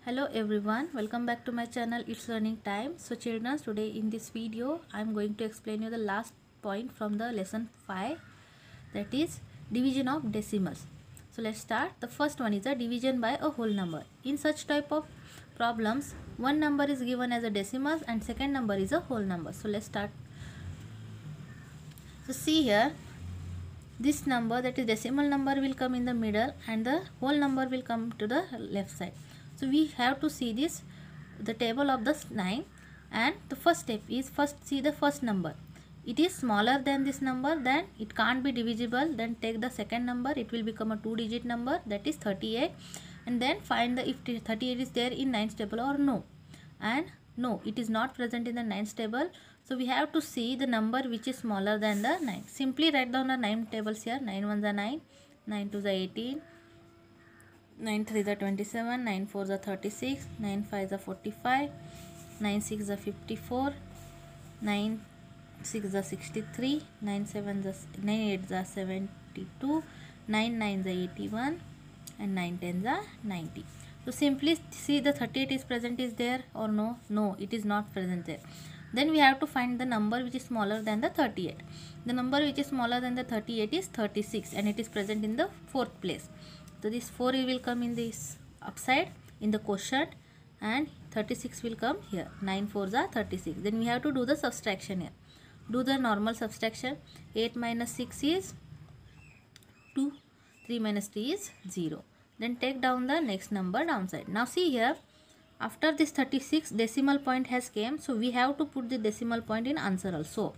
Hello everyone, welcome back to my channel. It's learning time. So children, today in this video I am going to explain you the last point from the lesson 5, that is division of decimals. So let's start. The first one is a division by a whole number. In such type of problems, one number is given as a decimal and second number is a whole number. So let's start. So see here, this number, that is decimal number, will come in the middle and the whole number will come to the left side. So we have to see the table of the 9, and the first step is first see the first number. It is smaller than this number, then it can't be divisible. Then take the second number, it will become a 2-digit number, that is 38, and then find the if 38 is there in 9's table or no. And no, it is not present in the 9's table. So we have to see the number which is smaller than the 9. Simply write down the 9 tables here. 9 1s are 9, 9 2s are 18, 9 3s are 27, 9 4s are 36, 9 5s are 45, 9 6s are 54, 9 6s are 63, 9 7s are 9 8s are 72, 9 9s are 81, and 9 10s are 90. So simply see the 38 is present is there or no? No, it is not present there. Then we have to find the number which is smaller than the 38. The number which is smaller than the 38 is 36, and it is present in the 4th place. So this 4 will come in this upside in the quotient, and 36 will come here. 9 4s are 36. Then we have to do the subtraction here. Do the normal subtraction. 8 minus 6 is 2. 3 minus 3 is 0. Then take down the next number downside. Now see here, after this 36 decimal point has came, so we have to put the decimal point in answer also.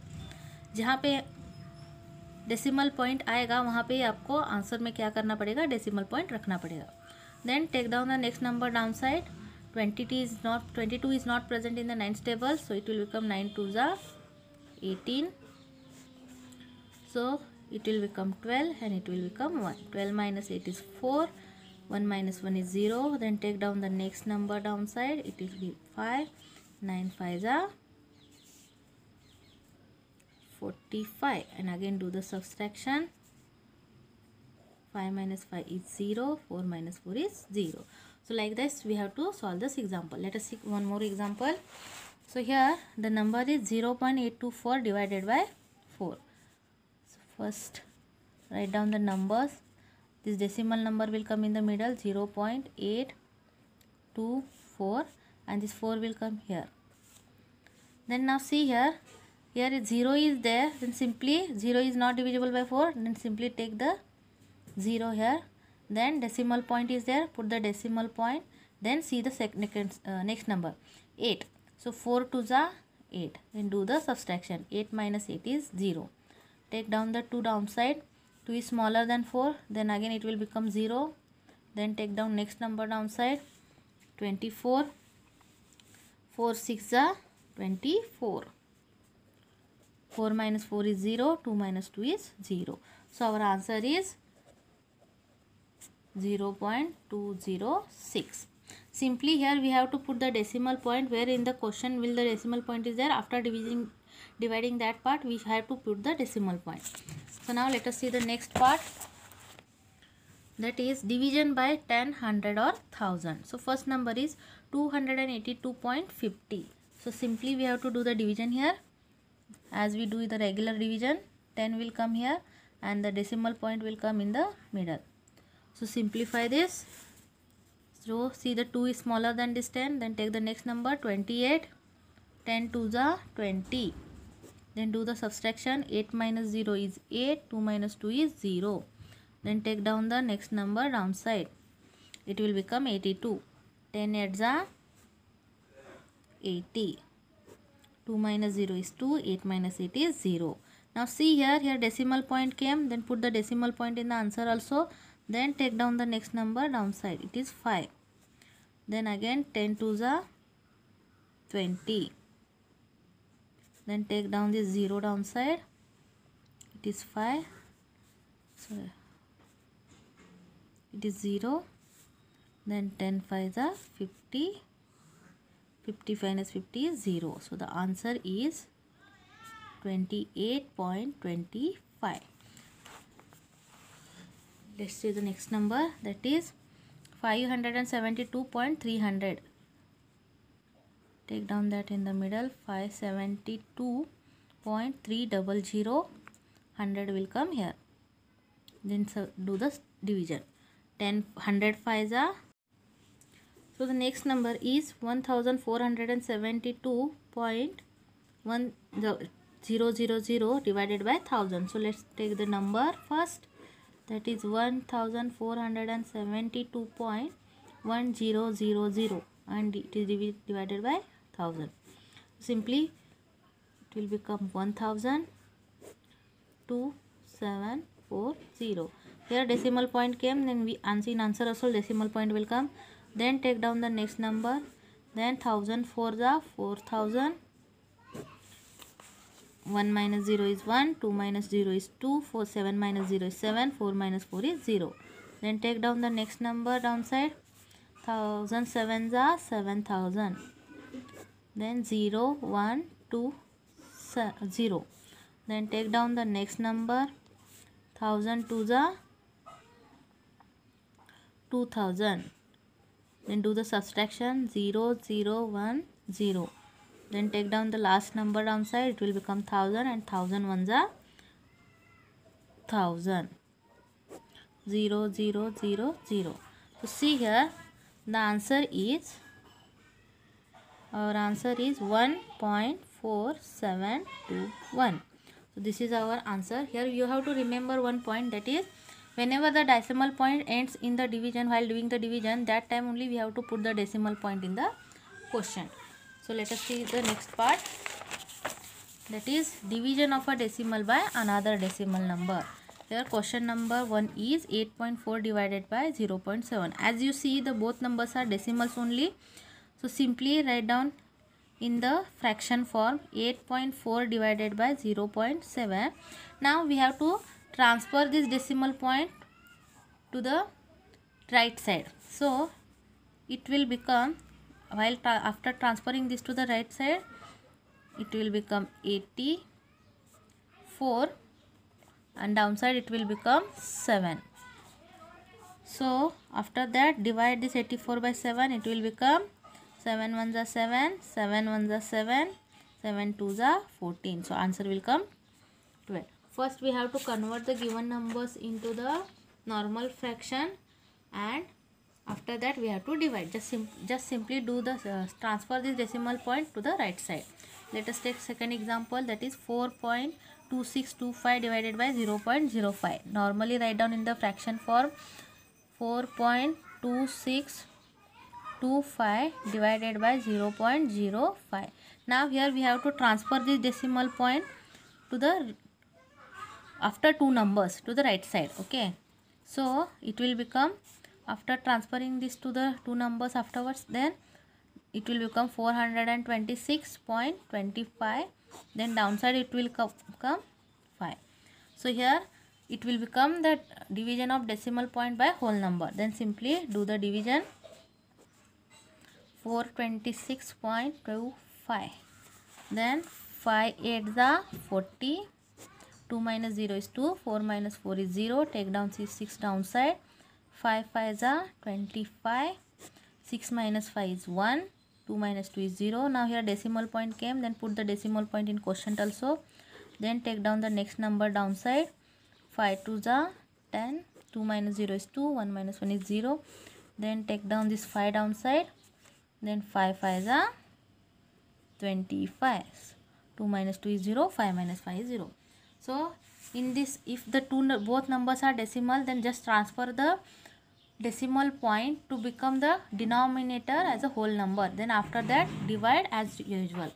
जहाँ पे decimal point आएगा वहाँ पे आपको answer में क्या करना पड़ेगा, डेसिमल पॉइंट रखना पड़ेगा. Then take down the next number down side. 22 is not present in the 9's table, so it will become 9 2s are 18. So it will become 12 and it will become 1. 12 minus 8 is 4. 1 minus 1 is 0. Then take down the next number downside. It is 5. 9 5s are 45. And again do the subtraction. 5 minus 5 is 0. 4 minus 4 is 0. So like this we have to solve this example. Let us see one more example. So here the number is 0.824 divided by 4. So first write down the numbers. This decimal number will come in the middle, 0.824, and this 4 will come here. Then now see here is 0 is there, then simply 0 is not divisible by 4, then simply take the 0 here. Then decimal point is there, put the decimal point, then see the next number, 8. So 4 2s are 8, then do the subtraction. 8 minus 8 is 0. Take down the 2 downside. 2 is smaller than 4, then again it will become 0. Then take down next number downside, 24. 4 6 are 24. 4 minus 4 is 0. 2 minus 2 is 0. So our answer is 0.206. Simply here we have to put the decimal point where in the question will the decimal point is there. After dividing that part, we have to put the decimal point. So now let us see the next part, that is division by 10, 100 or 1000. So first number is 282.50. So simply we have to do the division here as we do the regular division. 10 will come here and the decimal point will come in the middle. So simplify this. So see the 2 is smaller than this 10. Then take the next number, 28. 10 2s are 20. Then do the subtraction. 8 minus 0 is 8. 2 minus 2 is 0. Then take down the next number downside. It will become 82. 10 8s are 80. 2 minus 0 is 2. 8 minus 8 is 0. Now see here decimal point came. Then put the decimal point in the answer also. Then take down the next number downside. It is 5. Then again 10 2s are 20. Then take down this 0 downside. It is 5. So it is 0. Then 10 5s are 50. 50 minus 50 is 0. So the answer is 28.25. Let's see the next number, that is 572.300. Take down that in the middle. 572.300. 100 will come here. Then do the division. 10 100 5s are. So the next number is 1472.1000 divided by 1000. So let's take the number first. That is 1472.1000 and it is divided by 1000. Simply it will become 1000.2740. Here decimal point came, then we in answer also decimal point will come. Then take down the next number. Then 1000 4s are 4000. 1 minus 0 is 1, 2 minus 0 is 2, 7 minus 0 is 7, 4 minus 4 is 0. Then take down the next number downside. 1000 7s are 7000. Then 0, 1, 2, 0. Then take down the next number. 1000 2s are 2000. Then do the subtraction. 0, 0, 1, 0. Then take down the last number downside. It will become 1000 and 1000 ones are 1000. 0, 0, 0, 0. So see here, the answer is, our answer is 1.4721. So this is our answer. Here you have to remember one point, that is, whenever the decimal point ends in the division, while doing the division, that time only we have to put the decimal point in the quotient. So let us see the next part, that is division of a decimal by another decimal number. Here question number 1 is 8.4 divided by 0.7. As you see, the both numbers are decimals only. So simply write down in the fraction form 8.4 divided by 0.7. Now we have to transfer this decimal point to the right side. So it will become, after transferring this to the right side, it will become 84 and downside it will become 7. So after that, divide this 84 by 7. It will become 7 ones are 7, 7 ones are 7, 7 twos are 14. So answer will come 12. First we have to convert the given numbers into the normal fraction, and after that we have to divide. Just simply do the transfer this decimal point to the right side. Let us take second example, that is 4.2625 divided by 0.05. Normally write down in the fraction form 4.2625 divided by 0.05. Now here we have to transfer this decimal point to the after two numbers to the right side. Okay, so it will become, after transferring this to the two numbers afterwards, then it will become 426.25. then downside it will come 5. So here it will become the division of decimal point by whole number. Then simply do the division. 426.25. then 5 8s are 40. 2 minus 0 is 2. 4 minus 4 is 0. Take down 6 downside. 5 5s are 25. 6 minus 5 is 1. 2 minus 2 is 0. Now here decimal point came, then put the decimal point in quotient also. Then take down the next number downside. 5 2s are 10. 2 minus 0 is 2. 1 minus 1 is 0. Then take down this 5 downside. Then 5 5s are 25. 2 minus 2 is 0. 5 minus 5 is 0. So in this, if the both numbers are decimal, then just transfer the decimal point to become the denominator as a whole number. Then after that divide as usual.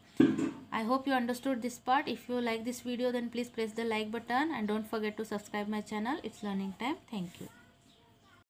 I hope you understood this part. If you like this video, then please press the like button and don't forget to subscribe my channel. It's learning time. Thank you.